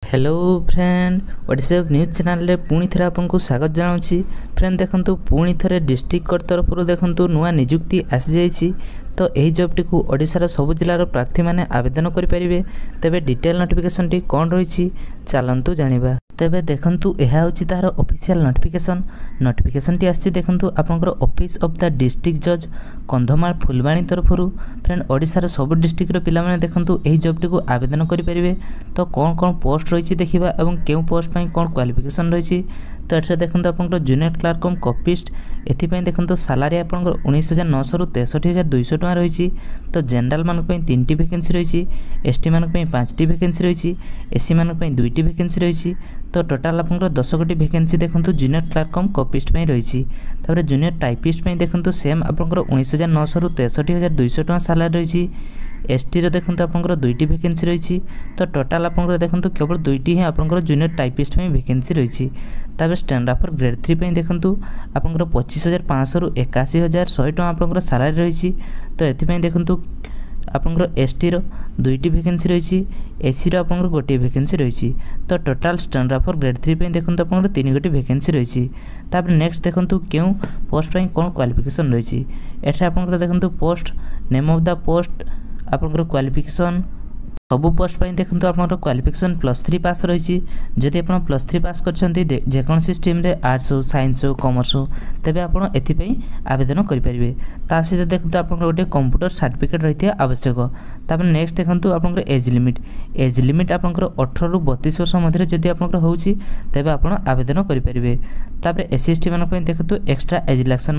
Hello friend WhatsApp news channel रे पुणी थे आपको स्वागत जनाऊँगी। फ्रेंड देखंतु पुणी थे डिस्ट्रिक्ट कोर्ट तरफ देखंतु नुआ नियुक्ति आसी जाइछि। तो यही जॉबटी को ओडिशार सब जिलार प्रार्थी मैंने आवेदन करेंगे। तेबे डिटेल नोटिफिकेशन टी कौन रही चलतु जाना। तेबे देखंतु यह हूँ तार ऑफिशियल नोटिफिकेशन टी आसी देखंतु आपनकर ऑफिस ऑफ द डिस्ट्रिक्ट जज कंधमाल फुलबाणी तरफ। फ्रेंड ओडिशार सब डिस्ट्रिक्ट रो पिला माने देखंतु यही जॉबटी को आवेदन करेंगे। तो कौन कौन पोस्ट रही देखा और क्यों पोस्ट पर कौन क्वालिफिकेशन रही। तो ये देखो आप जूनियर क्लार्क कम कॉपिस्ट एपाई देखो सालारी आप 19,900 रु 63,200 टका रही। तो जेनराल मान 3टी वैकेंसी रही, एसटी मान 5टी वैकेंसी रही, एससी मान 2टी वैकेंसी रही। तो टोटाल आप 10 गोटी वैकेंसी देखो जूनियर क्लार्क कम कॉपिस्ट रही। तापर जूनियर टाइपिस्ट देखो सेम आप 19,900 रु 63,200 टका सालारी रही। एसटी रो देखो आप 2टी वैकेंसी रही। तो टोटाल आप देखो केवल 2टी ही आप जूनियर टाइपिस्ट वैकेंसी रही। तापर स्टैंडर्ड ग्रेड 3 देखो आप 25,500 रु 81,100 टका आप सालारी रही। तो ये देखो आपंकर एसटी रो 2टी वैकेंसी रही, एससी रो आपंकर गोटे वैकेंसी रही। तो टोटाल स्टैंडर्ड फॉर ग्रेड 3 देखो आप 3 गोटी वैकेंसी रही। तापर नेक्स्ट देखो क्यों पोस्ट पर कौन क्वालिफिकेशन रही। एटा आपंकर देखो post name of the post आपंकर क्वालिफिकेशन सबू पोस्ट पर देखो आप क्वालिफिकेशन +3 पास रही। जदि आप +3 पास करछंती जेकोसी स्ट्रीम रे आर्ट्स हो साइंस हो कॉमर्स हो तेबे आप एथि आवेदन करेंगे। ता सहित देखो आप गोटे कंप्यूटर सर्टिफिकेट रही है आवश्यक। तापर नेक्स्ट देखो आप एज लिमिट आप 18 रु 32 वर्ष मध्य जदि आप होची तेबे आप आवेदन करेंगे। तापर एससी एसटी मान देखो एक्स्ट्रा एज रिलैक्शन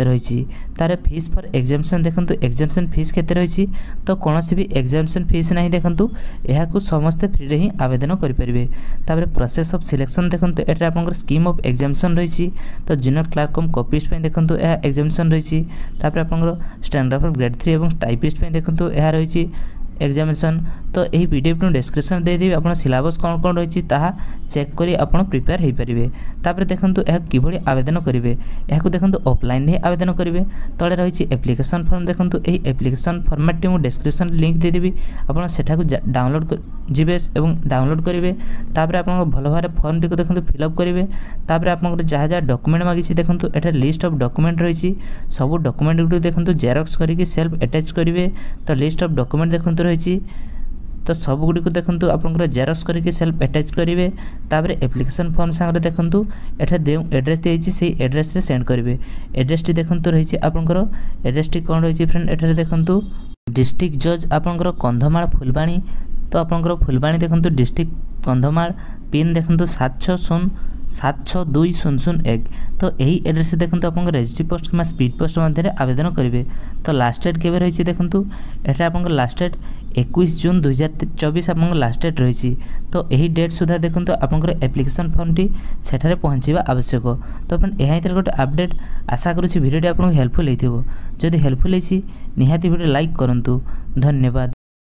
रही। तार फीस फॉर एग्जामिनेशन देखो एग्जामिनेशन फीस केते रही। तो कौन भी एग्जामिनेशन फीस नहीं देखो यह समस्ते फ्री रे ही आवेदन करेंगे। तापर प्रोसेस ऑफ सिलेक्शन देखो ये आप स्कीम ऑफ एग्जामिनेशन रही। तो जूनियर क्लार्क कम कॉपिस्ट देखो यह एग्जामिनेशन रही। तापर आप स्टैंडर्ड ऑफ ग्रेड 3 और टाइपिस्ट देखो यह रही एग्जामिनेशन। तो यही पीडीएफ डिस्क्रिप्शन देदेवी आप सिलेबस कौन कौन रही चेक करी आप प्रिपेयर हो पारे। तापर देखो यह किभली आवेदन करेंगे यह देखो ऑफलाइन ही आवेदन करेंगे। तले रही एप्लिकेशन फॉर्म देखो यही एप्लिकेशन फॉर्मेट टी डिस्क्रिप्शन लिंक देदेवी आप सेठाकू डाउनलोड जीवे और डाउनलोड करेंगे। तापर आप भल भाव फॉर्म टी देखो फिलअप करेंगे। तापर आप जहाँ जहाँ डॉक्यूमेंट मांगी देखो ये लिस्ट ऑफ डॉक्यूमेंट रही। सब डॉक्यूमेंट गुड देखो जेरक्स करके सेल्फ अटैच करेंगे। तो लिस्ट ऑफ डॉक्यूमेंट देखो रही। तो सब गुड़ी को देखो आप जेरक्स करके सेल्फ अटैच करेंगे। तापर एप्लिकेशन फॉर्म सांगे देखो एटा जो एड्रेस दी से एड्रेस रे सेंड करेंगे। एड्रेस टी देखो रही आपंकर एड्रेस टी कौन रही फ्रेंड एठारे देखो डिस्ट्रिक्ट जज आपंकर कंधमाल फुलबाणी। तो आपंकर फुलबाणी देखो डिस्ट्रिक्ट कंधमाल पिन देखो 7627620001। तो यही एड्रेस से देखो आप रेजिस्ट्री पोस्ट कि स्पीड पोस्ट मध्य आवेदन करेंगे। तो लास्ट डेट केवे रही देखो ये आप लास्ट डेट 21 जून 2024 आप लास्ट डेट रही। तो यही डेट सुधा देखो आप एप्लिकेशन फॉर्म टी सेठारे पहुँचवा आवश्यक। तो अपन यह गोटे अपडेट आशा करुँच भिडियो आपको हेल्पफुल होती। जदि हेल्पफुल होती निहाती भिडियो लाइक करूँ। धन्यवाद।